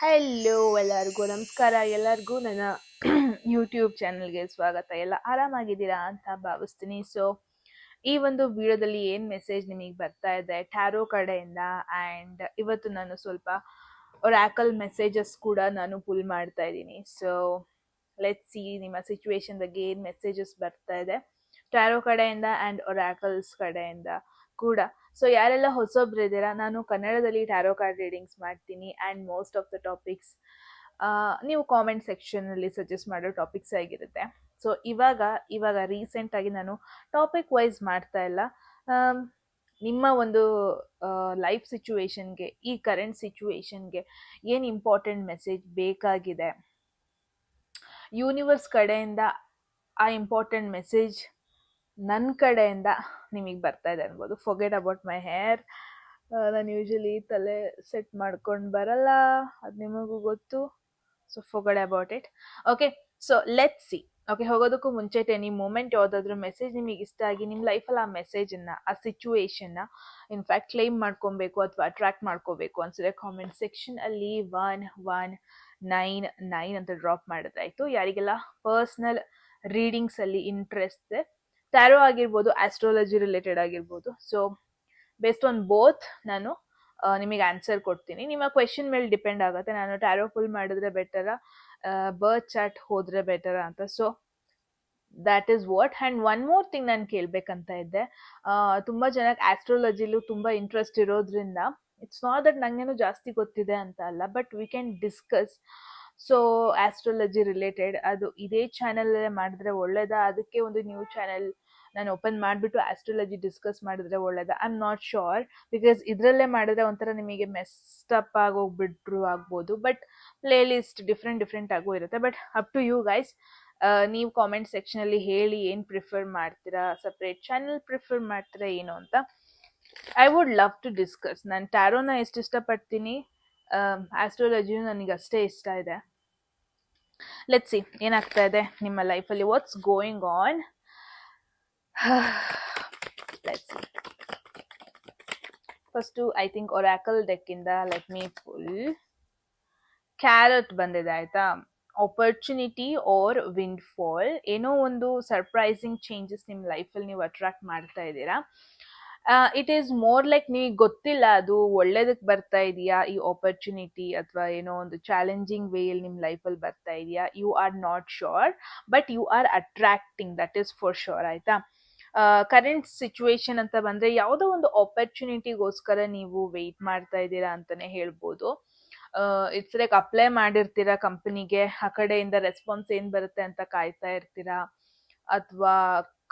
Hello ಎಲ್ಲರಿಗೂ ನಮಸ್ಕಾರ. ಎಲ್ಲರಿಗೂ ನನ್ನ ಯೂಟ್ಯೂಬ್ ಚಾನಲ್ಗೆ ಸ್ವಾಗತ. ಎಲ್ಲ ಆರಾಮಾಗಿದ್ದೀರಾ ಅಂತ ಭಾವಿಸ್ತೀನಿ. ಸೊ ಈ ಒಂದು ವಿಡಿಯೋದಲ್ಲಿ ಏನು ಮೆಸೇಜ್ ನಿಮಗೆ ಬರ್ತಾ ಇದೆ ಟ್ಯಾರೋ ಕಡೆಯಿಂದ, ಆ್ಯಂಡ್ ಇವತ್ತು ನಾನು ಸ್ವಲ್ಪ ಒರಾಕಲ್ ಮೆಸೇಜಸ್ ಕೂಡ ನಾನು ಪುಲ್ ಮಾಡ್ತಾ ಇದ್ದೀನಿ. ಸೊ ಲೆಟ್ಸ್ ಸಿ ನಿಮ್ಮ ಸಿಚುವೇಶನ್ ಬಗ್ಗೆ ಏನು ಮೆಸೇಜಸ್ ಬರ್ತಾ ಇದೆ ಟ್ಯಾರೋ ಕಡೆಯಿಂದ ಆ್ಯಂಡ್ ಒರಾಕಲ್ಸ್ ಕಡೆಯಿಂದ ಕೂಡ. ಸೊ ಯಾರೆಲ್ಲ ಹೊಸೊಬ್ರು ಇದ್ದೀರಾ, ನಾನು ಕನ್ನಡದಲ್ಲಿ ಟ್ಯಾರೋ ಕಾರ್ಡ್ ರೀಡಿಂಗ್ಸ್ ಮಾಡ್ತೀನಿ and most of the topics ನೀವು ಕಾಮೆಂಟ್ ಸೆಕ್ಷನಲ್ಲಿ ಸಜೆಸ್ಟ್ ಮಾಡೋ ಟಾಪಿಕ್ಸ್ ಆಗಿರುತ್ತೆ. ಸೊ ಇವಾಗ ರೀಸೆಂಟಾಗಿ ನಾನು ಟಾಪಿಕ್ ವೈಸ್ ಮಾಡ್ತಾ ಇಲ್ಲ. ನಿಮ್ಮ ಒಂದು ಲೈಫ್ ಸಿಚುವೇಶನ್ಗೆ, ಈ ಕರೆಂಟ್ ಸಿಚುವೇಶನ್ಗೆ ಏನು ಇಂಪಾರ್ಟೆಂಟ್ ಮೆಸೇಜ್ ಬೇಕಾಗಿದೆ ಯೂನಿವರ್ಸ್ ಕಡೆಯಿಂದ, ಆ ಇಂಪಾರ್ಟೆಂಟ್ ಮೆಸೇಜ್ ನನ್ನ ಕಡೆಯಿಂದ ನಿಮಗೆ ಬರ್ತಾ ಇದೆ ಅನ್ಬೋದು. Forget about my hair. ನಾನು ಯೂಶಲಿ ತಲೆ ಸೆಟ್ ಮಾಡ್ಕೊಂಡು ಬರಲ್ಲ, ಅದು ನಿಮಗೂ ಗೊತ್ತು. So forget about it. Okay, so let's see. Okay, ಹೋಗೋದಕ್ಕೂ ಮುಂಚೆ ಎನಿ ಮೂಮೆಂಟ್ ಯಾವುದಾದ್ರೂ ಮೆಸೇಜ್ ನಿಮಗೆ ಇಷ್ಟ ಆಗಿ ನಿಮ್ಮ ಲೈಫಲ್ಲಿ ಆ ಮೆಸೇಜನ್ನು, ಆ ಸಿಚುವೇಶನ್ನ ಇನ್ಫ್ಯಾಕ್ಟ್ ಕ್ಲೈಮ್ ಮಾಡ್ಕೊಬೇಕು ಅಥವಾ ಅಟ್ರಾಕ್ಟ್ ಮಾಡ್ಕೋಬೇಕು ಅನ್ಸಿದ್ರೆ ಕಾಮೆಂಟ್ ಸೆಕ್ಷನ್ ಅಲ್ಲಿ 1199 ಅಂತ ಡ್ರಾಪ್ ಮಾಡಿದ್ರಾಯ್ತು. ಯಾರಿಗೆಲ್ಲ ಪರ್ಸ್ನಲ್ ರೀಡಿಂಗ್ಸ್ ಅಲ್ಲಿ ಇಂಟ್ರೆಸ್ಟ್ ಇದೆ, ಟ್ಯಾರೋ ಆಗಿರ್ಬೋದು, ಆಸ್ಟ್ರಾಲಜಿ ರಿಲೇಟೆಡ್ ಆಗಿರ್ಬೋದು, ಸೊ ಬೇಸ್ಡ್ ಆನ್ ಬೋತ್ ನಾನು ನಿಮಗೆ ಆನ್ಸರ್ ಕೊಡ್ತೀನಿ. ನಿಮ್ಮ ಕ್ವೆಶನ್ ಮೇಲೆ ಡಿಪೆಂಡ್ ಆಗುತ್ತೆ, ನಾನು ಟ್ಯಾರೋ ಫುಲ್ ಮಾಡಿದ್ರೆ ಬೆಟರಾ, ಬರ್ತ್ ಚಾರ್ಟ್ ಹೋದ್ರೆ ಬೆಟರಾ ಅಂತ. So that is what. And one more thing ನಾನು ಕೇಳಬೇಕಂತ ಇದ್ದೆ. ತುಂಬ ಜನಕ್ಕೆ ಆಸ್ಟ್ರಾಲಜಿಲೂ ತುಂಬ ಇಂಟ್ರೆಸ್ಟ್ ಇರೋದ್ರಿಂದ, ಇಟ್ಸ್ ನಾಟ್ ದಟ್ ನನಗೇನು ಜಾಸ್ತಿ ಗೊತ್ತಿದೆ ಅಂತ ಅಲ್ಲ, but we can discuss. So astrology related ಅದು ಇದೇ ಚಾನಲಲ್ಲೇ ಮಾಡಿದ್ರೆ ಒಳ್ಳೇದಾ, ಅದಕ್ಕೆ ಒಂದು ನ್ಯೂ ಚಾನಲ್ ನಾನು ಓಪನ್ ಮಾಡಿಬಿಟ್ಟು ಆಸ್ಟ್ರಾಲಜಿ ಡಿಸ್ಕಸ್ ಮಾಡಿದ್ರೆ ಒಳ್ಳೇದಾ? I am not sure, because ಇದರಲ್ಲೇ ಮಾಡಿದ್ರೆ ಒಂಥರ ನಿಮಗೆ ಮೆಸ್ಟಪ್ ಆಗೋಗ್ಬಿಟ್ರು ಆಗ್ಬೋದು. ಬಟ್ ಪ್ಲೇ ಲಿಸ್ಟ್ ಡಿಫ್ರೆಂಟ್ ಆಗೋ ಇರುತ್ತೆ. But up to you guys. ನೀವು ಕಾಮೆಂಟ್ ಸೆಕ್ಷನಲ್ಲಿ ಹೇಳಿ ಏನು ಪ್ರಿಫರ್ ಮಾಡ್ತೀರಾ, ಸಪ್ರೇಟ್ ಚಾನಲ್ ಪ್ರಿಫರ್ ಮಾಡ್ತೀರಾ ಏನು ಅಂತ. I would love to discuss. ನಾನು ಟ್ಯಾರೋನ ಎಷ್ಟು ಇಷ್ಟಪಡ್ತೀನಿ, ಆಸ್ಟ್ರಾಲಜಿಯೂ ನನಗೆ ಅಷ್ಟೇ ಇಷ್ಟ ಇದೆ. ಲೆಟ್ಸ್ ಸಿ ಏನಾಗ್ತಾ ಇದೆ ನಿಮ್ಮ ಲೈಫಲ್ಲಿ, what's going on. Let's see. First I think oracle ಡೆಕ್ಕಿಂದ ಲೆಟ್ ಮೀ ಫುಲ್ ಕ್ಯಾರೆಟ್ ಬಂದಿದೆ ಆಯ್ತಾ. ಆಪರ್ಚುನಿಟಿ ಆರ್ ವಿಂಡ್ ಫಾಲ್, ಏನೋ ಒಂದು ಸರ್ಪ್ರೈಸಿಂಗ್ ಚೇಂಜಸ್ ನಿಮ್ಮ ಲೈಫಲ್ಲಿ ನೀವು ಅಟ್ರಾಕ್ಟ್ ಮಾಡ್ತಾ ಇದ್ದೀರಾ. ಇಟ್ ಈಸ್ ಮೋರ್ ಲೈಕ್ ನಿಮಗೆ ಗೊತ್ತಿಲ್ಲ ಅದು ಒಳ್ಳೇದಕ್ಕೆ ಬರ್ತಾ ಇದೆಯಾ ಈ ಆಪರ್ಚುನಿಟಿ, ಅಥವಾ ಏನೋ ಒಂದು ಚಾಲೆಂಜಿಂಗ್ ವೇಯಲ್ಲಿ ನಿಮ್ಮ ಲೈಫಲ್ಲಿ ಬರ್ತಾ ಇದೆಯಾ. You are not sure, but you are attracting, that is for sure ಆಯ್ತಾ. ಕರೆಂಟ್ ಸಿಚುವೇಶನ್ ಅಂತ ಬಂದರೆ ಯಾವುದೋ ಒಂದು ಆಪರ್ಚುನಿಟಿಗೋಸ್ಕರ ನೀವು ವೆಯ್ಟ್ ಮಾಡ್ತಾ ಇದ್ದೀರಾ ಅಂತಲೇ ಹೇಳ್ಬೋದು. ಇಟ್ಸ್ ಲೈಕ್ ಅಪ್ಲೈ ಮಾಡಿರ್ತೀರಾ ಕಂಪನಿಗೆ, ಆ ಕಡೆಯಿಂದ ರೆಸ್ಪಾನ್ಸ್ ಏನು ಬರುತ್ತೆ ಅಂತ ಕಾಯ್ತಾ ಇರ್ತೀರಾ. ಅಥವಾ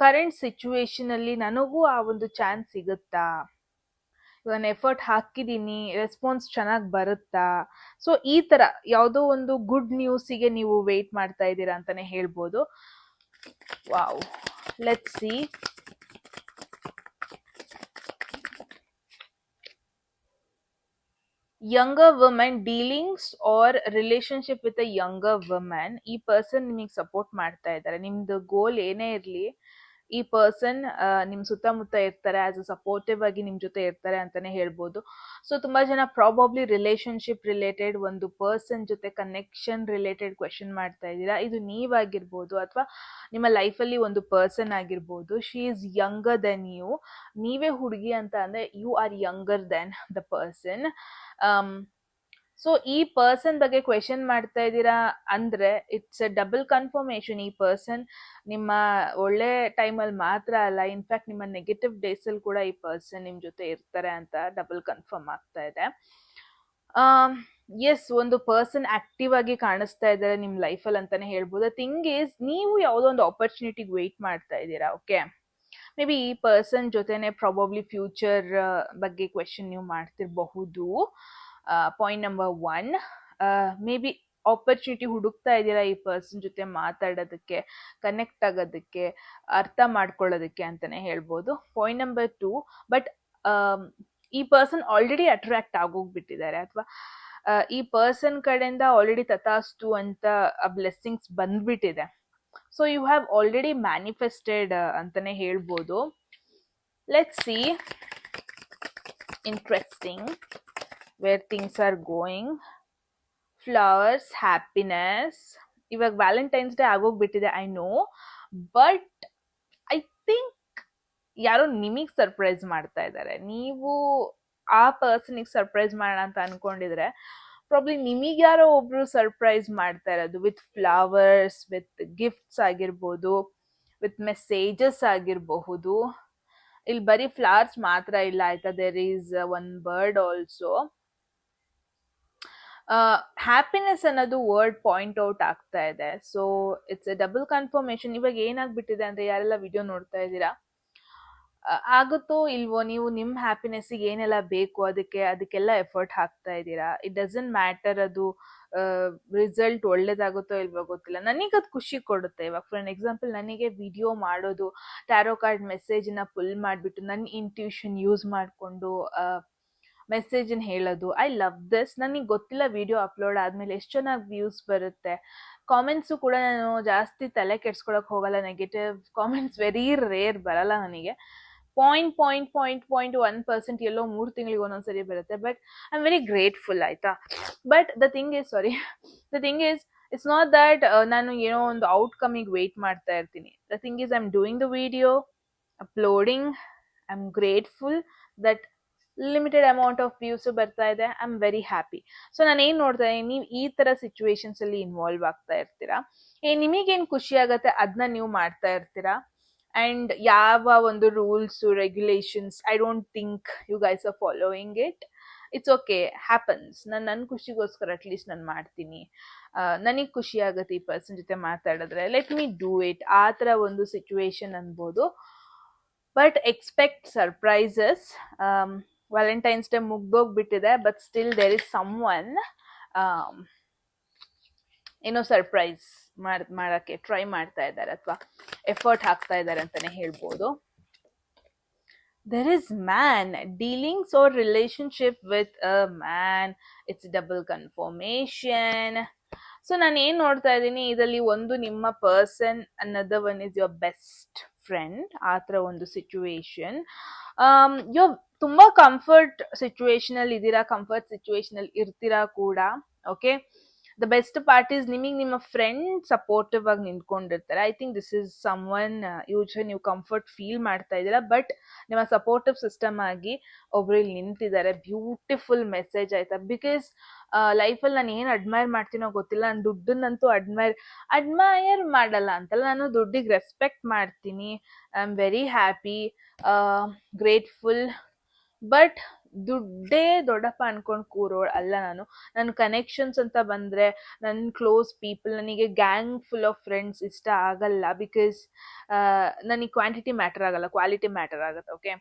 ಕರೆಂಟ್ ಸಿಚುವೇಶನಲ್ಲಿ ನನಗೂ ಆ ಒಂದು ಚಾನ್ಸ್ ಸಿಗುತ್ತಾ, ನಾನು ಎಫರ್ಟ್ ಹಾಕಿದ್ದೀನಿ, ರೆಸ್ಪಾನ್ಸ್ ಚೆನ್ನಾಗಿ ಬರುತ್ತಾ. ಸೊ ಈ ಥರ ಯಾವುದೋ ಒಂದು ಗುಡ್ ನ್ಯೂಸಿಗೆ ನೀವು ವೆಯ್ಟ್ ಮಾಡ್ತಾ ಇದ್ದೀರಾ ಅಂತಲೇ ಹೇಳ್ಬೋದು. Wow, let's see. Younger women dealings or relationship with a younger women. ಈ ಪರ್ಸನ್ ನಿಮಗೆ ಸಪೋರ್ಟ್ ಮಾಡ್ತಾ ಇದ್ದಾರೆ. ನಿಮ್ದು ಗೋಲ್ ಏನೇ ಇರಲಿ, ಈ ಪರ್ಸನ್ ನಿಮ್ಮ ಸುತ್ತಮುತ್ತ ಇರ್ತಾರೆ, ಆಸ್ ಅ ಸಪೋರ್ಟಿವ್ ಆಗಿ ನಿಮ್ಮ ಜೊತೆ ಇರ್ತಾರೆ ಅಂತಾನೆ ಹೇಳ್ಬೋದು. ಸೊ ತುಂಬ ಜನ ಪ್ರಾಬಬ್ಲಿ ರಿಲೇಶನ್ಶಿಪ್ ರಿಲೇಟೆಡ್ ಒಂದು ಪರ್ಸನ್ ಜೊತೆ ಕನೆಕ್ಷನ್ ರಿಲೇಟೆಡ್ ಕ್ವೆಶನ್ ಮಾಡ್ತಾ ಇದ್ದೀರಾ. ಇದು ನೀವಾಗಿರ್ಬೋದು ಅಥವಾ ನಿಮ್ಮ ಲೈಫಲ್ಲಿ ಒಂದು ಪರ್ಸನ್ ಆಗಿರ್ಬೋದು. She is younger than you. ನೀವೇ ಹುಡುಗಿ ಅಂತ ಅಂದರೆ you are younger than the person. So ಈ ಪರ್ಸನ್ ಬಗ್ಗೆ ಕ್ವೆಶನ್ ಮಾಡ್ತಾ ಇದ್ದೀರಾ ಅಂದರೆ ಇಟ್ಸ್ ಎ ಡಬಲ್ ಕನ್ಫರ್ಮೇಷನ್. ಈ ಪರ್ಸನ್ ನಿಮ್ಮ ಒಳ್ಳೆ ಟೈಮಲ್ಲಿ ಮಾತ್ರ ಅಲ್ಲ, ಇನ್ಫ್ಯಾಕ್ಟ್ ನಿಮ್ಮ ನೆಗೆಟಿವ್ ಡೇಸಲ್ಲಿ ಕೂಡ ಈ ಪರ್ಸನ್ ನಿಮ್ಮ ಜೊತೆ ಇರ್ತಾರೆ ಅಂತ ಡಬಲ್ ಕನ್ಫರ್ಮ್ ಆಗ್ತಾ ಇದೆ. ಎಸ್, ಒಂದು ಪರ್ಸನ್ ಆಕ್ಟಿವ್ ಆಗಿ ಕಾಣಿಸ್ತಾ ಇದ್ದಾರೆ ನಿಮ್ಮ ಲೈಫಲ್ಲಿ ಅಂತಾನೆ ಹೇಳ್ಬೋದು. ಥಿಂಗ್ ಈಸ್, ನೀವು ಯಾವುದೋ ಒಂದು ಆಪರ್ಚುನಿಟಿಗೆ ವೆಯ್ಟ್ ಮಾಡ್ತಾ ಇದ್ದೀರಾ. ಓಕೆ, ಮೇ ಬಿ ಈ ಪರ್ಸನ್ ಜೊತೆನೆ ಪ್ರಾಬಬ್ಲಿ ಫ್ಯೂಚರ್ ಬಗ್ಗೆ ಕ್ವೆಶನ್ ನೀವು ಮಾಡ್ತಿರಬಹುದು. Point number 1, may be opportunity ಹುಡುಕ್ತಾ ಇದ್ದೀರಾ ಈ ಪರ್ಸನ್ ಜೊತೆ ಮಾತಾಡೋದಕ್ಕೆ, ಕನೆಕ್ಟ್ ಆಗೋದಕ್ಕೆ, ಅರ್ಥ ಮಾಡ್ಕೊಳ್ಳೋದಕ್ಕೆ ಅಂತಲೇ ಹೇಳ್ಬೋದು. ಪಾಯಿಂಟ್ ನಂಬರ್ 2, ಬಟ್ ಈ ಪರ್ಸನ್ ಆಲ್ರೆಡಿ ಅಟ್ರಾಕ್ಟ್ ಆಗೋಗ್ಬಿಟ್ಟಿದ್ದಾರೆ, ಅಥವಾ ಈ ಪರ್ಸನ್ ಕಡೆಯಿಂದ ಆಲ್ರೆಡಿ ತಥಾಸ್ತು ಅಂತ ಬ್ಲೆಸ್ಸಿಂಗ್ಸ್ ಬಂದ್ಬಿಟ್ಟಿದೆ. So you have already manifested ಅಂತಲೇ ಹೇಳ್ಬೋದು. Let's see. Interesting where things are going. Flowers, happiness. ಇವಾಗ ವ್ಯಾಲೆಂಟೈನ್ಸ್ ಡೇ ಆಗೋಗ್ಬಿಟ್ಟಿದೆ, I know, but I think ಯಾರೋ ನಿಮಗ್ ಸರ್ಪ್ರೈಸ್ ಮಾಡ್ತಾ ಇದ್ದಾರೆ. ನೀವು ಆ ಪರ್ಸನಿಗೆ ಸರ್ಪ್ರೈಸ್ ಮಾಡೋಣ ಅಂತ ಅನ್ಕೊಂಡಿದ್ರೆ ಪ್ರಾಬ್ಲಿ ನಿಮಗೆ ಯಾರೋ ಒಬ್ರು ಸರ್ಪ್ರೈಸ್ ಮಾಡ್ತಾ ಇರೋದು ವಿತ್ ಫ್ಲವರ್ಸ್, ವಿತ್ ಗಿಫ್ಟ್ಸ್ ಆಗಿರ್ಬೋದು, ವಿತ್ ಮೆಸೇಜಸ್ ಆಗಿರಬಹುದು. ಇಲ್ಲಿ ಬರೀ ಫ್ಲವರ್ಸ್ ಮಾತ್ರ ಇಲ್ಲ ಆಯ್ತಾ, there is one bird also. Happiness ಅನ್ನೋದು ವರ್ಡ್ ಪಾಯಿಂಟ್ ಔಟ್ ಆಗ್ತಾ ಇದೆ. So it's a double confirmation. ಇವಾಗ ಏನಾಗ್ಬಿಟ್ಟಿದೆ ಅಂದ್ರೆ, ಯಾರೆಲ್ಲ ವಿಡಿಯೋ ನೋಡ್ತಾ ಇದ್ದೀರಾ, ಆಗುತ್ತೋ ಇಲ್ವೋ, ನೀವು ನಿಮ್ಮ ಹ್ಯಾಪಿನೆಸ್ಸಿಗೆ ಏನೆಲ್ಲ ಬೇಕು ಅದಕ್ಕೆಲ್ಲ ಎಫರ್ಟ್ ಹಾಕ್ತಾ ಇದ್ದೀರಾ. ಇಟ್ ಡಸಂಟ್ ಮ್ಯಾಟರ್ ಅದು ರಿಸಲ್ಟ್ ಒಳ್ಳೇದಾಗುತ್ತೋ ಇಲ್ವೋ ಗೊತ್ತಿಲ್ಲ, ನನಗೆ ಅದು ಖುಷಿ ಕೊಡುತ್ತೆ. ಇವಾಗ ಫಾರ್ ಎನ್ ಎಕ್ಸಾಂಪಲ್, ನನಗೆ ವಿಡಿಯೋ ಮಾಡೋದು, ಟ್ಯಾರೋ ಕಾರ್ಡ್ ಮೆಸೇಜನ್ನ ಪುಲ್ ಮಾಡಿಬಿಟ್ಟು ನನ್ನ ಇಂಟ್ಯೂಷನ್ ಯೂಸ್ ಮಾಡಿಕೊಂಡು ಮೆಸೇಜನ್ನ ಹೇಳೋದು, ಐ ಲವ್ ದಿಸ್. ನನಗೆ ಗೊತ್ತಿಲ್ಲ ವಿಡಿಯೋ ಅಪ್ಲೋಡ್ ಆದಮೇಲೆ ಎಷ್ಟು ಚೆನ್ನಾಗಿ ವ್ಯೂಸ್ ಬರುತ್ತೆ. ಕಾಮೆಂಟ್ಸು ಕೂಡ ನಾನು ಜಾಸ್ತಿ ತಲೆ ಕೆಡ್ಸ್ಕೊಳಕ್ಕೆ ಹೋಗಲ್ಲ. ನೆಗೆಟಿವ್ ಕಾಮೆಂಟ್ಸ್ ವೆರಿ ರೇರ್ ಬರಲ್ಲ ನನಗೆ. 0.1% ಎಲ್ಲೋ 3 ತಿಂಗಳಿಗೆ ಒಂದೊಂದ್ಸರಿ ಬರುತ್ತೆ. But I am very grateful ಆಯ್ತಾ. But the thing is it's not that ನಾನು ಏನೋ ಒಂದು ಔಟ್ಕಮಿಗೆ ವೆಯ್ಟ್ ಮಾಡ್ತಾ ಇರ್ತೀನಿ. The thing is I am doing the video, uploading, I am grateful that limited amount of views ಬರ್ತಾ ಇದೆ. I am very happy. So ನಾನು ಏನ್ ನೋಡ್ತಾ ಇದ್ದೀನಿ, ನೀವು ಈ ತರ ಸಿಚುವೇಶನ್ಸ್ ಅಲ್ಲಿ ಇನ್ವಾಲ್ವ್ ಆಗ್ತಾ ಇರ್ತೀರಾ. ನಿಮಗೇನ್ ಖುಷಿ ಆಗತ್ತೆ ಅದನ್ನ ನೀವು ಮಾಡ್ತಾ ಇರ್ತೀರಾ. ಅಂಡ್ ಯಾವ ಒಂದು rules regulations, I don't think you guys are following it. It's okay, happens. ನನ್ನ ಖುಷಿಗೋಸ್ಕರ ಅಟ್ಲೀಸ್ಟ್ ನಾನು ಮಾಡ್ತೀನಿ. ನನಗೆ ಖುಷಿ ಆಗುತ್ತೆ ಈ ಪರ್ಸನ್ ಜೊತೆ ಮಾತಾಡಿದ್ರೆ, ಲೆಟ್ ಮೀ ಡೂ ಇಟ್. ಆ ಥರ ಒಂದು ಸಿಚುವೇಶನ್ ಅನ್ಬೋದು. But expect surprises. Valentine's day ಮುಗ್ದೋಗ್ಬಿಟ್ಟಿದೆ, but still there is someone ಏನೋ ಸರ್ಪ್ರೈಸ್ ಮಾಡಕ್ಕೆ ಟ್ರೈ ಮಾಡ್ತಾ ಇದ್ದಾರೆ, ಅಥವಾ ಎಫರ್ಟ್ ಹಾಕ್ತಾ ಇದ್ದಾರೆ ಅಂತಾನೆ ಹೇಳ್ಬೋದು. There is man, dealings or relationship with a man. It's double confirmation. So ನಾನು ಏನ್ ನೋಡ್ತಾ ಇದ್ದೀನಿ ಇದರಲ್ಲಿ, ಒಂದು ನಿಮ್ಮ person, another one is your best friend. ಆ ಥರ ಒಂದು ಸಿಚುವೇಶನ್. ಯು ತುಂಬಾ ಕಂಫರ್ಟ್ ಸಿಚುವೇಶನ್ ಅಲ್ಲಿ ಇದ್ದೀರಾ, ಕಂಫರ್ಟ್ ಸಿಚುವೇಶನ್ ಅಲ್ಲಿ ಇರ್ತೀರಾ ಕೂಡ. Okay, the best part is ನಿಮಗೆ ನಿಮ್ಮ ಫ್ರೆಂಡ್ ಸಪೋರ್ಟಿವ್ ಆಗಿ ನಿಂತ್ಕೊಂಡಿರ್ತಾರೆ. I think this is someone usually ನೀವು ಕಂಫರ್ಟ್ ಫೀಲ್ ಮಾಡ್ತಾ ಇದ್ದೀರಾ, ಬಟ್ ನಿಮ್ಮ ಸಪೋರ್ಟಿವ್ ಸಿಸ್ಟಮ್ ಆಗಿ ಒಬ್ರು ಇಲ್ಲಿ ನಿಂತಿದ್ದಾರೆ. ಬ್ಯೂಟಿಫುಲ್ ಮೆಸೇಜ್ ಆಯ್ತಾ. ಬಿಕಾಸ್ ಲೈಫಲ್ಲಿ ನಾನು ಏನು ಅಡ್ಮೈರ್ ಮಾಡ್ತೀನೋ ಗೊತ್ತಿಲ್ಲ, ನಾನು ದುಡ್ಡನ್ನಂತೂ ಅಡ್ಮೈರ್ ಮಾಡಲ್ಲ ಅಂತಲ್ಲ, ನಾನು ದುಡ್ಡಿಗೆ ರೆಸ್ಪೆಕ್ಟ್ ಮಾಡ್ತೀನಿ. I am very happy, grateful. But ದುಡ್ಡೇ ದೊಡ್ಡಪ್ಪ ಅನ್ಕೊಂಡು ಕೂರೋಳು ಅಲ್ಲ ನಾನು. ನನ್ನ ಕನೆಕ್ಷನ್ಸ್ ಅಂತ ಬಂದರೆ, ನನ್ನ ಕ್ಲೋಸ್ ಪೀಪಲ್, ನನಗೆ ಗ್ಯಾಂಗ್ ಫುಲ್ ಆಫ್ ಫ್ರೆಂಡ್ಸ್ ಇಷ್ಟ ಆಗಲ್ಲ. ಬಿಕಾಸ್ ನನಗೆ ಕ್ವಾಂಟಿಟಿ ಮ್ಯಾಟರ್ ಆಗಲ್ಲ, ಕ್ವಾಲಿಟಿ ಮ್ಯಾಟರ್ ಆಗುತ್ತೆ. ಓಕೆ,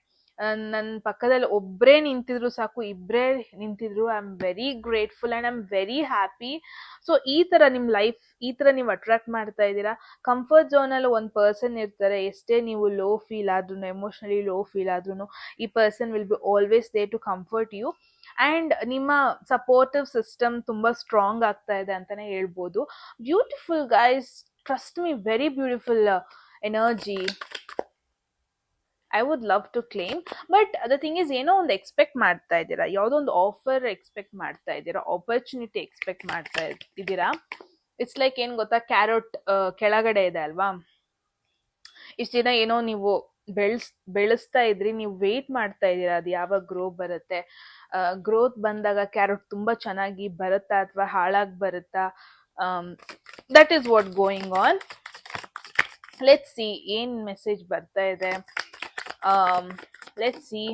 ನನ್ನ ಪಕ್ಕದಲ್ಲಿ ಒಬ್ಬರೇ ನಿಂತಿದ್ರು ಸಾಕು, ಇಬ್ಬರೇ ನಿಂತಿದ್ರು, I am very grateful and I am very happy. So ಈ ಥರ ನಿಮ್ಮ ಲೈಫ್ ಈ ಥರ ನೀವು ಅಟ್ರಾಕ್ಟ್ ಮಾಡ್ತಾ ಇದ್ದೀರಾ. ಕಂಫರ್ಟ್ ಝೋನಲ್ಲಿ ಒಂದು ಪರ್ಸನ್ ಇರ್ತಾರೆ, ಎಷ್ಟೇ ನೀವು ಲೋ ಫೀಲ್ ಆದ್ರೂ, ಎಮೋಷ್ನಲಿ ಲೋ ಫೀಲ್ ಆದ್ರೂ, ಈ person will be always there to comfort you. And ನಿಮ್ಮ ಸಪೋರ್ಟಿವ್ ಸಿಸ್ಟಮ್ ತುಂಬ ಸ್ಟ್ರಾಂಗ್ ಆಗ್ತಾ ಇದೆ ಅಂತಲೇ ಹೇಳ್ಬೋದು. Beautiful guys, trust me, very beautiful energy. I would love to claim. But the thing is, ಏನೋ ಒಂದು ಎಕ್ಸ್ಪೆಕ್ಟ್ ಮಾಡ್ತಾ ಇದ್ದೀರಾ, ಯಾವುದೋ ಒಂದು ಆಫರ್ ಎಕ್ಸ್ಪೆಕ್ಟ್ ಮಾಡ್ತಾ ಇದ್ದೀರಾ, ಆಪರ್ಚುನಿಟಿ ಎಕ್ಸ್ಪೆಕ್ಟ್ ಮಾಡ್ತಾ ಇದ್ದೀರಾ. ಇಟ್ಸ್ ಲೈಕ್ ಏನು ಗೊತ್ತಾ, ಕ್ಯಾರೋಟ್ ಕೆಳಗಡೆ ಇದೆ ಅಲ್ವಾ. ಇಷ್ಟು ದಿನ ಏನೋ ನೀವು ಬೆಳೆಸ್ತಾ ಇದ್ರಿ, ನೀವು ವೇಟ್ ಮಾಡ್ತಾ ಇದ್ದೀರಾ ಅದು ಯಾವಾಗ ಗ್ರೋ ಬರುತ್ತೆ. ಗ್ರೋತ್ ಬಂದಾಗ ಕ್ಯಾರೋಟ್ ತುಂಬ ಚೆನ್ನಾಗಿ ಬರುತ್ತಾ ಅಥವಾ ಹಾಳಾಗಿ ಬರುತ್ತಾ, that is what going on. Let's C ಏನು ಮೆಸೇಜ್ ಬರ್ತಾ ಇದೆ. Let's see.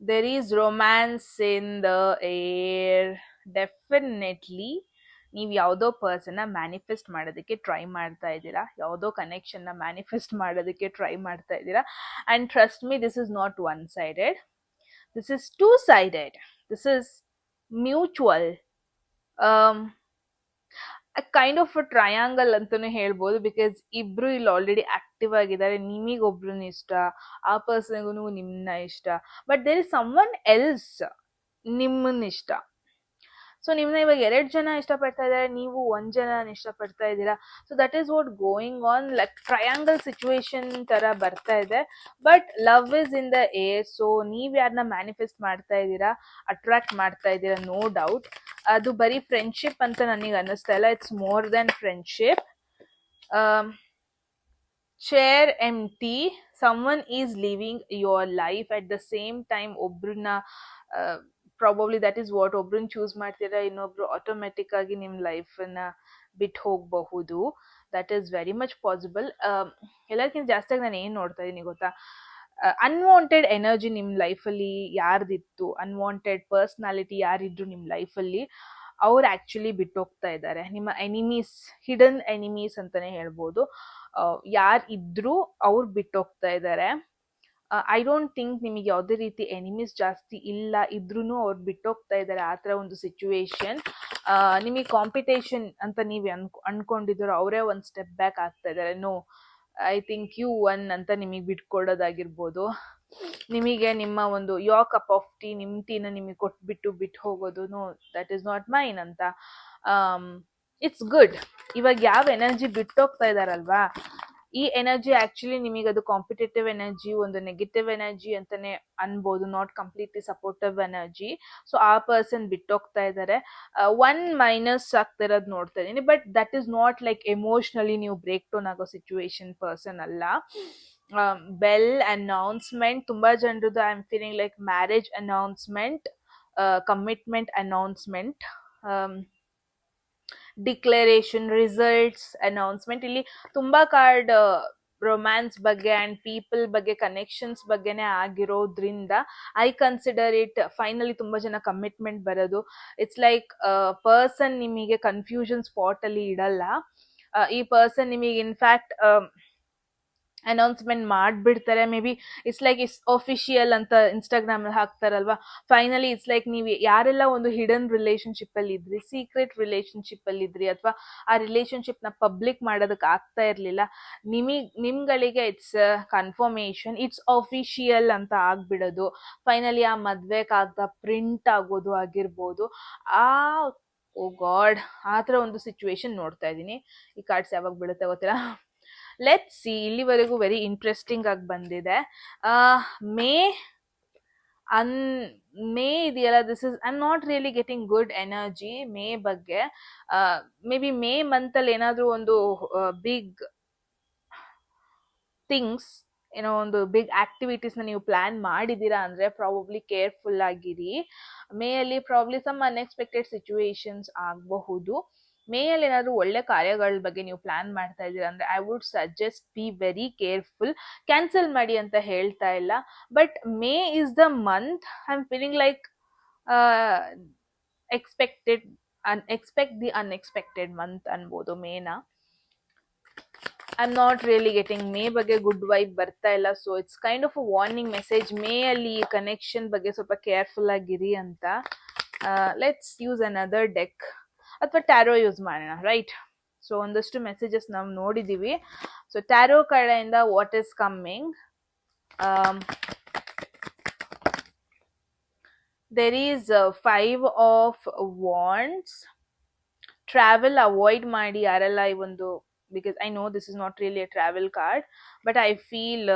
There is romance in the air. Definitely ನೀವು ಯಾವುದೋ ಪರ್ಸನ್ನ ಮ್ಯಾನಿಫೆಸ್ಟ್ ಮಾಡೋದಕ್ಕೆ ಟ್ರೈ ಮಾಡ್ತಾ ಇದ್ದೀರಾ, ಯಾವುದೋ ಕನೆಕ್ಷನ್ನ ಮ್ಯಾನಿಫೆಸ್ಟ್ ಮಾಡೋದಕ್ಕೆ ಟ್ರೈ ಮಾಡ್ತಾ ಇದ್ದೀರಾ. And trust me, this is not one sided, this is two sided, this is mutual. Kind of triangle ಅಂತಲೂ ಹೇಳ್ಬೋದು. ಬಿಕಾಸ್ ಇಬ್ರು ಇಲ್ಲಿ ಆಲ್ರೆಡಿ ಆಕ್ಟಿವ್ ಆಗಿದ್ದಾರೆ. ನಿಮಗೊಬ್ರು ಇಷ್ಟ, ಆ ಪರ್ಸನ್ಗೂ ನಿಮ್ಮನ್ನ ಇಷ್ಟ, but there is someone else ನಿಮ್ಮನ್ನ ಇಷ್ಟ. ಸೊ ನಿಮ್ಮನ್ನ ಇವಾಗ 2 ಜನ ಇಷ್ಟಪಡ್ತಾ ಇದ್ದಾರೆ, ನೀವು 1 ಜನ ಇಷ್ಟಪಡ್ತಾ ಇದ್ದೀರಾ. So that is what going on. Like triangle situation ಥರ ಬರ್ತಾ ಇದೆ. But love is in the air. So ನೀವು ಯಾರನ್ನ ಮ್ಯಾನಿಫೆಸ್ಟ್ ಮಾಡ್ತಾ ಇದ್ದೀರಾ, ಅಟ್ರಾಕ್ಟ್ ಮಾಡ್ತಾ ಇದ್ದೀರಾ, ನೋ ಡೌಟ್. ಅದು ಬರೀ ಫ್ರೆಂಡ್ಶಿಪ್ ಅಂತ ನನಗೆ ಅನ್ನಿಸ್ತಾ ಇಲ್ಲ, it's more than friendship. chair empty, someone is living your life at the same time ಒಬ್ರನ್ನ ಪ್ರಾಬಬ್ಲಿ ದಟ್ ಈಸ್ ವಾಟ್, ಒಬ್ರನ್ನ ಚೂಸ್ ಮಾಡ್ತೀರಾ, ಇನ್ನೊಬ್ರು ಆಟೋಮೆಟಿಕ್ ಆಗಿ ನಿಮ್ಮ ಲೈಫನ್ನ ಬಿಟ್ಟು ಹೋಗಬಹುದು. That is very much possible. ಎಲ್ಲದಕ್ಕಿಂತ ಜಾಸ್ತಿಯಾಗಿ ನಾನು ಏನು ನೋಡ್ತಾ ಇದ್ದೀನಿ ಗೊತ್ತಾ, ಅನ್ವಾಂಟೆಡ್ ಎನರ್ಜಿ ನಿಮ್ಮ ಲೈಫಲ್ಲಿ ಯಾರ್ದಿತ್ತು, ಅನ್ವಾಂಟೆಡ್ ಪರ್ಸ್ನಾಲಿಟಿ ಯಾರಿದ್ರು ನಿಮ್ಮ ಲೈಫಲ್ಲಿ, ಅವ್ರು ಆ್ಯಕ್ಚುಲಿ ಬಿಟ್ಟೋಗ್ತಾ ಇದ್ದಾರೆ. ನಿಮ್ಮ ಎನಿಮೀಸ್, ಹಿಡನ್ ಎನಿಮೀಸ್ ಅಂತಲೇ ಹೇಳ್ಬೋದು, ಯಾರು ಇದ್ರೂ ಅವ್ರು ಬಿಟ್ಟೋಗ್ತಾ ಇದ್ದಾರೆ. ಐ ಡೋಂಟ್ ಥಿಂಕ್ ನಿಮಗೆ ಯಾವುದೇ ರೀತಿ ಎನಿಮೀಸ್ ಜಾಸ್ತಿ ಇಲ್ಲ, ಇದ್ರೂ ಅವ್ರು ಬಿಟ್ಟೋಗ್ತಾ ಇದ್ದಾರೆ. ಆ ಥರ ಒಂದು ಸಿಚುವೇಶನ್. ನಿಮಗೆ ಕಾಂಪಿಟೇಷನ್ ಅಂತ ನೀವು ಅನ್ಕೊಂಡಿದ್ರು, ಅವರೇ ಒಂದು ಸ್ಟೆಪ್ ಬ್ಯಾಕ್ ಆಗ್ತಾ ಇದ್ದಾರೆ. No, I think you one ಅಂತ ನಿಮಗೆ ಬಿಟ್ಕೊಡೋದಾಗಿರ್ಬೋದು, ನಿಮಗೆ ನಿಮ್ಮ ಒಂದು ಯೋ ಕಪ್ ಆಫ್ ಟೀ, ನಿಮ್ಮ ಟೀನ ನಿಮಗೆ ಬಿಟ್ಟು ಹೋಗೋದು, no that is not mine ಅಂತ. It's good. ಇವಾಗ ಯಾವ ಎನರ್ಜಿ ಬಿಟ್ಟೋಗ್ತಾ ಇದಾರಲ್ವಾ, ಈ ಎನರ್ಜಿ ಆಕ್ಚುಲಿ ನಿಮಗೆ ಅದು ಕಾಂಪಿಟೇಟಿವ್ ಎನರ್ಜಿ, ಒಂದು ನೆಗೆಟಿವ್ ಎನರ್ಜಿ ಅಂತಾನೆ ಅನ್ಬೋದು, not completely supportive energy. So ಆ ಪರ್ಸನ್ ಬಿಟ್ಟೋಗ್ತಾ ಇದ್ದಾರೆ. ಒನ್ ಮೈನಸ್ ಆಗ್ತಿರೋದು ನೋಡ್ತಾ ಇದ್ದೀನಿ, but that is not like emotionally ನೀವು ಬ್ರೇಕ್ ಡೌನ್ ಆಗೋ ಸಿಚುವೇಶನ್ ಪರ್ಸನ್ ಅಲ್ಲ. ಬೆಲ್ ಅನೌನ್ಸ್ಮೆಂಟ್ ತುಂಬಾ ಜನರದ್ದು, I am feeling like marriage announcement, commitment announcement, declaration, results announcement. ಇಲ್ಲಿ ತುಂಬಾ ಕಾರ್ಡ್ ರೊಮ್ಯಾನ್ಸ್ ಬಗ್ಗೆ ಅಂಡ್ ಪೀಪಲ್ ಬಗ್ಗೆ, ಕನೆಕ್ಷನ್ಸ್ ಬಗ್ಗೆನೇ ಆಗಿರೋದ್ರಿಂದ ಐ ಕನ್ಸಿಡರ್ ಇಟ್ ಫೈನಲಿ ತುಂಬಾ ಜನ ಕಮಿಟ್ಮೆಂಟ್ ಬರೋದು. ಇಟ್ಸ್ ಲೈಕ್ ಪರ್ಸನ್ ನಿಮಗೆ ಕನ್ಫ್ಯೂಷನ್ ಸ್ಪಾಟ್ ಅಲ್ಲಿ ಇಡಲ್ಲ. ಈ ಪರ್ಸನ್ ನಿಮಗೆ ಇನ್ಫ್ಯಾಕ್ಟ್ ಅನೌನ್ಸ್ಮೆಂಟ್ ಮಾಡಿಬಿಡ್ತಾರೆ. May be it's like it's official ಅಂತ ಇನ್ಸ್ಟಾಗ್ರಾಮ್ ಹಾಕ್ತಾರಲ್ವಾ, ಫೈನಲಿ ಇಟ್ಸ್ ಲೈಕ್ ನೀವು ಯಾರೆಲ್ಲ ಒಂದು ಹಿಡನ್ ರಿಲೇಶನ್ಶಿಪ್ ಅಲ್ಲಿ ಇದ್ರಿ, ಸೀಕ್ರೆಟ್ ರಿಲೇಶನ್ಶಿಪ್ ಅಲ್ಲಿ ಇದ್ರಿ, ಅಥವಾ ಆ ರಿಲೇಶನ್ಶಿಪ್ ನ ಪಬ್ಲಿಕ್ ಮಾಡೋದಕ್ಕೆ ಆಗ್ತಾ ಇರ್ಲಿಲ್ಲ, ನಿಮ್ಗಳಿಗೆ ಇಟ್ಸ್ ಕನ್ಫರ್ಮೇಶನ್, ಇಟ್ಸ್ ಅಫಿಷಿಯಲ್ ಅಂತ ಆಗ್ಬಿಡೋದು. ಫೈನಲಿ ಆ ಮದ್ವೆಗಾಗ್ದ ಪ್ರಿಂಟ್ ಆಗೋದು ಆಗಿರ್ಬೋದು. ಓ ಗಾಡ್, ಆ ಥರ ಒಂದು ಸಿಚುವೇಶನ್ ನೋಡ್ತಾ ಇದ್ದೀನಿ. ಈ ಕಾರ್ಡ್ಸ್ ಯಾವಾಗ ಬೀಳುತ್ತೆ ಗೊತ್ತಿಲ್ಲ. Let's see. ಇಲ್ಲಿವರೆಗೂ ವೆರಿ ಇಂಟ್ರೆಸ್ಟಿಂಗ್ ಆಗಿ ಬಂದಿದೆ. ಮೇ ಇದೆಯಲ್ಲ, this is I am not really getting good energy May ಬಗ್ಗೆ. ಮೇ ಬಿ ಮೇ ಮಂತಲ್ಲಿ ಏನಾದರೂ ಒಂದು ಬಿಗ್ ಥಿಂಗ್ಸ್, ಏನೋ ಒಂದು ಬಿಗ್ ಆಕ್ಟಿವಿಟೀಸ್ನ ನೀವು ಪ್ಲಾನ್ ಮಾಡಿದ್ದೀರಾ ಅಂದರೆ ಪ್ರಾಬಬ್ಲಿ ಕೇರ್ಫುಲ್ ಆಗಿರಿ. ಮೇ ಅಲ್ಲಿ ಪ್ರಾಬಬ್ಲಿ ಸಮ್ ಅನ್ಎಕ್ಸ್ಪೆಕ್ಟೆಡ್ ಸಿಚುವೇಶನ್ಸ್ ಆಗಬಹುದು. ಮೇಯಲ್ಲಿ ಏನಾದರೂ ಒಳ್ಳೆ ಕಾರ್ಯಗಳ ಬಗ್ಗೆ ನೀವು ಪ್ಲಾನ್ ಮಾಡ್ತಾ ಇದ್ದೀರಾ ಅಂದರೆ I would suggest B very careful. Cancel ಮಾಡಿ ಅಂತ ಹೇಳ್ತಾ ಇಲ್ಲ, but may is the month I am feeling like expect the unexpected month ಅನ್ಬೋದು ಮೇನ. I am not really getting May ಬಗ್ಗೆ ಗುಡ್ ವೈಬ್ ಬರ್ತಾ ಇಲ್ಲ. So it's kind of a warning message. May ಅಲ್ಲಿ ಕನೆಕ್ಷನ್ ಬಗ್ಗೆ ಸ್ವಲ್ಪ ಕೇರ್ಫುಲ್ ಆಗಿರಿ ಅಂತ. ಲೆಟ್ಸ್ ಯೂಸ್ ಅನದರ್ ಡೆಕ್ ಅಥವಾ ಟ್ಯಾರೋ ಯೂಸ್ ಮಾಡೋಣ, ರೈಟ್? ಸೊ ಒಂದಷ್ಟು ಮೆಸೇಜಸ್ ನಾವು ನೋಡಿದ್ದೀವಿ. ಸೊ ಟ್ಯಾರೋ ಕಡೆಯಿಂದ what is coming? There is 5 of wands. Travel avoid ಮಾಡಿ ಯಾರೆಲ್ಲ ಈ ಒಂದು, because I know this is not really a travel card, but I feel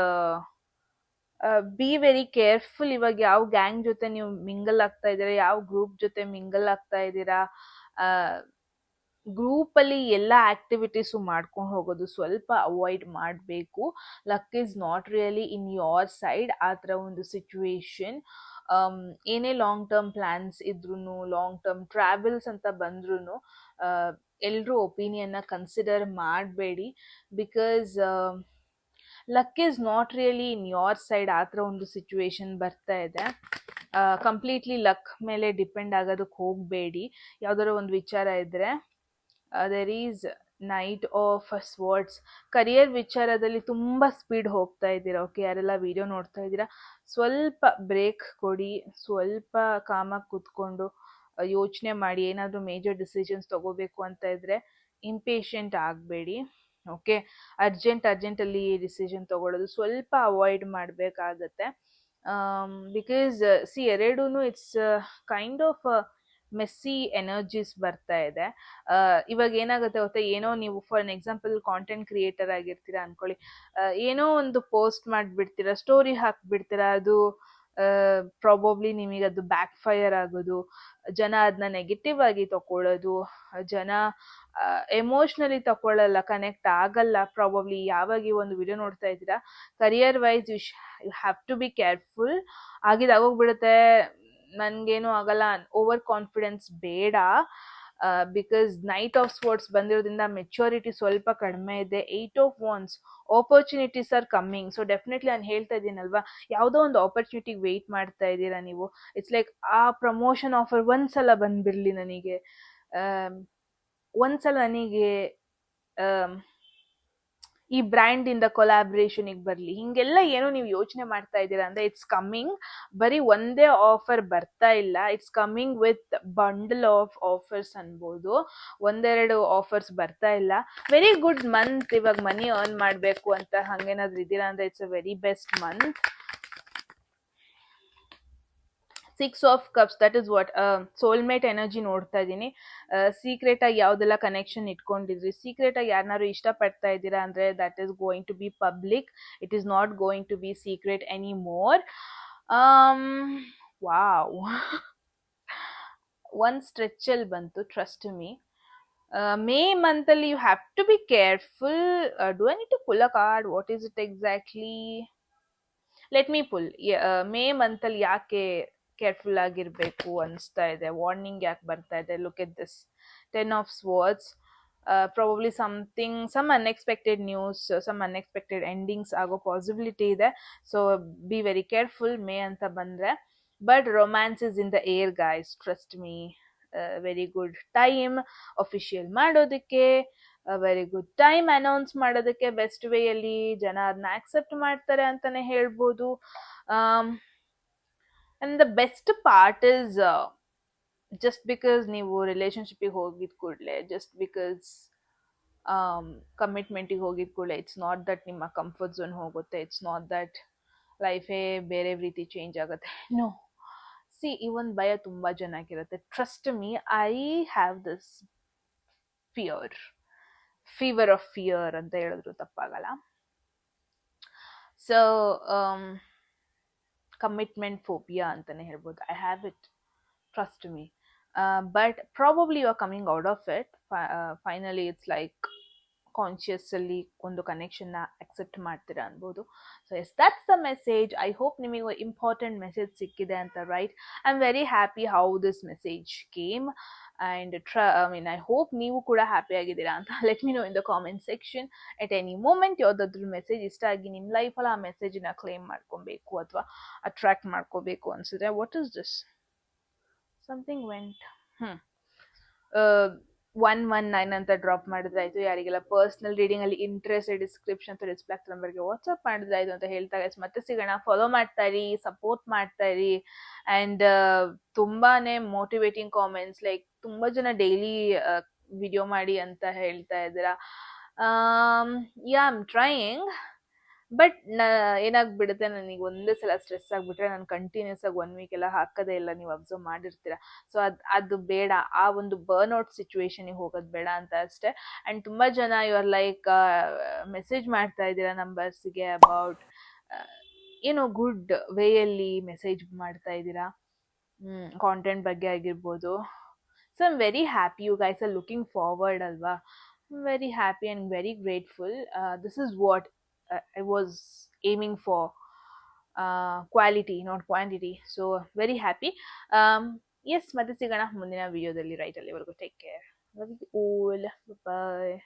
be very careful. ಇವಾಗ ಯಾವ ಗ್ಯಾಂಗ್ ಜೊತೆ ನೀವು ಮಿಂಗಲ್ ಆಗ್ತಾ ಇದ್ದೀರಾ, ಯಾವ ಗ್ರೂಪ್ ಜೊತೆ ಮಿಂಗಲ್ ಆಗ್ತಾ ಇದ್ದೀರಾ, ಗ್ರೂಪಲ್ಲಿ ಎಲ್ಲ ಆಕ್ಟಿವಿಟೀಸು ಮಾಡ್ಕೊಂಡು ಹೋಗೋದು ಸ್ವಲ್ಪ ಅವಾಯ್ಡ್ ಮಾಡಬೇಕು. Luck is not really in your side. ಆ ಥರ ಒಂದು ಸಿಚುವೇಶನ್. ಏನೇ ಲಾಂಗ್ ಟರ್ಮ್ ಪ್ಲ್ಯಾನ್ಸ್ ಇದ್ರೂ, ಲಾಂಗ್ ಟರ್ಮ್ ಟ್ರಾವೆಲ್ಸ್ ಅಂತ ಬಂದ್ರೂ ಎಲ್ಲರೂ ಒಪಿನಿಯನ್ನ ಕನ್ಸಿಡರ್ ಮಾಡಬೇಡಿ. Because luck is not really in your side. ಆ ಥರ ಒಂದು ಸಿಚುವೇಶನ್ ಬರ್ತಾ ಇದೆ. ಕಂಪ್ಲೀಟ್ಲಿ ಲಕ್ ಮೇಲೆ ಡಿಪೆಂಡ್ ಆಗೋದಕ್ಕೆ ಹೋಗಬೇಡಿ. ಯಾವುದಾದ್ರು ಒಂದು ವಿಚಾರ ಇದ್ದರೆ, there is knight of swords. Career ವಿಚಾರದಲ್ಲಿ ತುಂಬ ಸ್ಪೀಡ್ ಹೋಗ್ತಾ ಇದ್ದೀರಾ. ಓಕೆ, ಯಾರೆಲ್ಲ ವಿಡಿಯೋ ನೋಡ್ತಾ ಇದ್ದೀರಾ, ಸ್ವಲ್ಪ ಬ್ರೇಕ್ ಕೊಡಿ. ಸ್ವಲ್ಪ ಕಾಮಾಗಿ ಕೂತ್ಕೊಂಡು ಯೋಚನೆ ಮಾಡಿ. ಏನಾದರೂ ಮೇಜರ್ ಡಿಸಿಷನ್ಸ್ ತಗೋಬೇಕು ಅಂತ ಇದ್ದರೆ ಇಂಪೇಷಂಟ್ ಆಗಬೇಡಿ. ಓಕೆ, ಅರ್ಜೆಂಟಲ್ಲಿ ಡಿಸಿಷನ್ ತಗೊಳ್ಳೋದು ಸ್ವಲ್ಪ ಅವಾಯ್ಡ್ ಮಾಡಬೇಕಾಗತ್ತೆ. ಬಿಕಾಸ್ ಎರಡೂ it's kind of messy energies ಬರ್ತಾ ಇದೆ. ಇವಾಗ ಏನಾಗುತ್ತೆ ಗೊತ್ತಾ, ಏನೋ ನೀವು for an example content creator ಆಗಿರ್ತೀರಾ ಅನ್ಕೊಳ್ಳಿ, ಏನೋ ಒಂದು ಪೋಸ್ಟ್ ಮಾಡಿಬಿಡ್ತೀರಾ, ಸ್ಟೋರಿ ಹಾಕ್ಬಿಡ್ತೀರಾ, ಅದು ಪ್ರಾಬಬ್ಲಿ ನಿಮಗೆ ಅದು ಬ್ಯಾಕ್ ಫೈರ್ ಆಗೋದು, ಜನ ಅದನ್ನ ನೆಗೆಟಿವ್ ಆಗಿ ತಕೊಳ್ಳೋದು, ಜನ ಎಮೋಷ್ನಲಿ ತಕೊಳ್ಳಲ್ಲ, ಕನೆಕ್ಟ್ ಆಗಲ್ಲ. ಪ್ರಾಬಬ್ಲಿ ಯಾವಾಗ ಈ ಒಂದು ವಿಡಿಯೋ ನೋಡ್ತಾ ಇದ್ದೀರಾ, career wise you have to be careful. ಆಗೋಗ್ಬಿಡುತ್ತೆ, ನನ್ಗೇನು ಆಗಲ್ಲ, ಓವರ್ ಕಾನ್ಫಿಡೆನ್ಸ್ ಬೇಡ. ಬಿಕಾಸ್ ನೈಟ್ ಆಫ್ ಸ್ಪೋರ್ಟ್ಸ್ ಬಂದಿರೋದ್ರಿಂದ ಮೆಚೂರಿಟಿ ಸ್ವಲ್ಪ ಕಡಿಮೆ ಇದೆ. 8 of Wands, opportunities are coming. So definitely ನಾನು ಹೇಳ್ತಾ ಇದ್ದೀನಲ್ವಾ, ಯಾವುದೋ ಒಂದು ಆಪರ್ಚುನಿಟಿಗೆ ವೆಯ್ಟ್ ಮಾಡ್ತಾ ಇದ್ದೀರಾ ನೀವು. ಇಟ್ಸ್ ಲೈಕ್ ಆ ಪ್ರಮೋಷನ್ ಆಫರ್ ಒಂದ್ಸಲ ಬಂದ್ಬಿಡ್ಲಿ ನನಗೆ, ಒಂದ್ಸಲ ನನಗೆ ಈ ಬ್ರ್ಯಾಂಡ್ ಇಂದ ಕೊಲಾಬ್ರೇಷನ್ಗೆ ಬರಲಿ, ಹಿಂಗೆಲ್ಲ ಏನೋ ನೀವು ಯೋಚನೆ ಮಾಡ್ತಾ ಇದ್ದೀರಾ ಅಂದ್ರೆ ಇಟ್ಸ್ ಕಮ್ಮಿಂಗ್. ಬರೀ ಒಂದೇ ಆಫರ್ ಬರ್ತಾ ಇಲ್ಲ, it's coming with bundle of offers ಅನ್ಬೋದು. ಒಂದೆರಡು ಆಫರ್ಸ್ ಬರ್ತಾ ಇಲ್ಲ. Very good month. ಇವಾಗ ಮನಿ ಅರ್ನ್ ಮಾಡಬೇಕು ಅಂತ ಹಂಗೇನಾದ್ರು ಇದ್ದೀರಾ ಅಂದ್ರೆ it's a very best month. 6 of Cups, that is what soulmate energy ನೋಡ್ತಾ ಇದ್ದೀನಿ. ಸೀಕ್ರೆಟ್ ಆಗಿ ಯಾವ್ದೆಲ್ಲ ಕನೆಕ್ಷನ್ ಇಟ್ಕೊಂಡಿದ್ರಿ, ಸೀಕ್ರೆಟ್ ಆಗಿ ಯಾರನ್ನಾರು ಇಷ್ಟಪಡ್ತಾ ಇದ್ದೀರಾ ಅಂದ್ರೆ that is going to be public. It is not going to be secret any more. Wow, ಒಂದ್ stretch ಅಲ್ಲಿ ಬಂತು, ಟ್ರಸ್ಟ್ ಮೀ. ಮೇ ಮಂತ್ ಅಲ್ಲಿ you have to be careful. Do I need to pull a card? What is it exactly? Let me pull. May month ಅಲ್ಲಿ ಯಾಕೆ careful ಆಗಿರ್ಬೇಕು ಅನಿಸ್ತಾ ಇದೆ, warning ಯಾಕೆ ಬರ್ತಾ ಇದೆ? Look at this 10 of Swords. Probably some unexpected news, some unexpected endings ಆಗೋ possibility ಇದೆ. So be very careful May ಅಂತ ಬಂದ್ರೆ. But romance is in the air guys, trust me. Very good time official ಮಾಡೋದಕ್ಕೆ, very good time announce ಮಾಡೋದಕ್ಕೆ. Best ವೇಯಲ್ಲಿ ಜನ ಅದನ್ನ accept ಮಾಡ್ತಾರೆ ಅಂತಾನೆ ಹೇಳ್ಬೋದು. And the best part is, just because ನೀವು ರಿಲೇಶನ್ಶಿಪ್ಪಿಗೆ ಹೋಗಿದ್ ಕೂಡಲೇ, ಜಸ್ಟ್ ಬಿಕಾಸ್ ಕಮಿಟ್ಮೆಂಟಿಗೆ ಹೋಗಿದ್ ಕೂಡಲೇ, ಇಟ್ಸ್ ನಾಟ್ ದಟ್ ನಿಮ್ಮ ಕಂಫರ್ಟ್ ಝೋನ್ ಹೋಗುತ್ತೆ. ಇಟ್ಸ್ ನಾಟ್ ದಟ್ ಲೈಫೇ ಬೇರೆ ರೀತಿ ಚೇಂಜ್ ಆಗುತ್ತೆ. ನೋ, ಸಿ, ಈ ಒಂದು ಭಯ ತುಂಬ ಜನಕ್ಕಿರುತ್ತೆ. Trust me, I have this fever of fear ಅಂತ ಹೇಳಿದ್ರು ತಪ್ಪಾಗಲ್ಲ. ಸೊ ಕಮಿಟ್ಮೆಂಟ್ ಫೋಬಿಯಾ ಅಂತಾನೆ ಹೇಳ್ಬೋದು. I have it, trust me. But probably you are coming out of it. Finally it's like consciously ಒಂದು ಕನೆಕ್ಷನ್ನ ಅಕ್ಸೆಪ್ಟ್ ಮಾಡ್ತೀರಾ ಅನ್ಬೋದು. So yes, that's the message. I hope ನಿಮಗೆ ಇಂಪಾರ್ಟೆಂಟ್ ಮೆಸೇಜ್ ಸಿಕ್ಕಿದೆ ಅಂತ, right? I am very happy how this message came. And I hope ನೀವು ಕೂಡ happy ಆಗಿದ್ದೀರಾ ಅಂತ. Let me know in the comment section. At any moment ಯಾವುದಾದ್ರೂ message ಇಷ್ಟ ಆಗಿ ನಿಮ್ಮ ಲೈಫಲ್ಲಿ ಆ ಮೆಸೇಜನ್ನ ಕ್ಲೇಮ್ ಮಾಡ್ಕೊಬೇಕು ಅಥವಾ ಅಟ್ರಾಕ್ಟ್ ಮಾಡ್ಕೋಬೇಕು ಅನ್ಸಿದ್ರೆ, what is this? Something vent 119 ಅಂತ ಡ್ರಾಪ್ ಮಾಡಿದ್ರೆ ಆಯ್ತು. ಯಾರಿಗೆಲ್ಲ ಪರ್ಸನಲ್ ರೀಡಿಂಗ್ ಅಲ್ಲಿ ಇಂಟ್ರೆಸ್ಟ್, ಡಿಸ್ಕ್ರಿಪ್ಷನ್ ಅಥವಾ ಡಿಸ್ಪ್ಲೇ ನಂಬರ್ಗೆ ವಾಟ್ಸ್ಆಪ್ ಮಾಡಿದ್ರೆ ಆಯ್ತು ಅಂತ ಹೇಳ್ತಾ ಗೈಸ್, ಮತ್ತೆ ಸಿಗೋಣ. ಫಾಲೋ ಮಾಡ್ತಾ ಇರಿ, ಸಪೋರ್ಟ್ ಮಾಡ್ತಾ ಇರಿ. ಆ್ಯಂಡ್ ತುಂಬಾನೇ ಮೋಟಿವೇಟಿಂಗ್ ಕಾಮೆಂಟ್ಸ್, ಲೈಕ್ ತುಂಬಾ ಜನ ಡೈಲಿ ವಿಡಿಯೋ ಮಾಡಿ ಅಂತ ಹೇಳ್ತಾ ಇದ್ದೀರಾ. ಯಾ, ಐ ಆಮ್ ಟ್ರೈಯಿಂಗ್. ಬಟ್ ಏನಾಗ್ಬಿಡುತ್ತೆ, ನನಗೆ ಒಂದೇ ಸಲ ಸ್ಟ್ರೆಸ್ ಆಗಿಬಿಟ್ರೆ ನಾನು ಕಂಟಿನ್ಯೂಸ್ ಆಗಿ 1 week ಎಲ್ಲ ಹಾಕೋದೇ ಇಲ್ಲ. ನೀವು ಅಬ್ಸರ್ವ್ ಮಾಡಿರ್ತೀರ. ಸೊ ಅದು ಬೇಡ, ಆ ಒಂದು ಬರ್ನ್ಔಟ್ ಸಿಚುವೇಶನ್ಗೆ ಹೋಗೋದು ಬೇಡ ಅಂತ ಅಷ್ಟೇ. ಆ್ಯಂಡ್ ತುಂಬ ಜನ ಯು ಆರ್ ಲೈಕ್ ಮೆಸೇಜ್ ಮಾಡ್ತಾ ಇದ್ದೀರಾ ನಂಬರ್ಸ್ಗೆ ಅಬೌಟ್ ಏನೋ ಗುಡ್ ವೇಯಲ್ಲಿ ಮೆಸೇಜ್ ಮಾಡ್ತಾ ಇದ್ದೀರಾ, ಕಾಂಟೆಂಟ್ ಬಗ್ಗೆ ಆಗಿರ್ಬೋದು. So I am very happy. You guys are looking forward ಅಲ್ವಾ? I am very happy and very grateful. This is what I was aiming for, quality, not quantity. So very happy. Yes, ಮತ್ತೆ ಸಿಗೋಣ ಮುಂದಿನ ವಿಡಿಯೋದಲ್ಲಿ. Right, ಅಲ್ಲಿವರೆಗೂ take care. Love you all. Bye.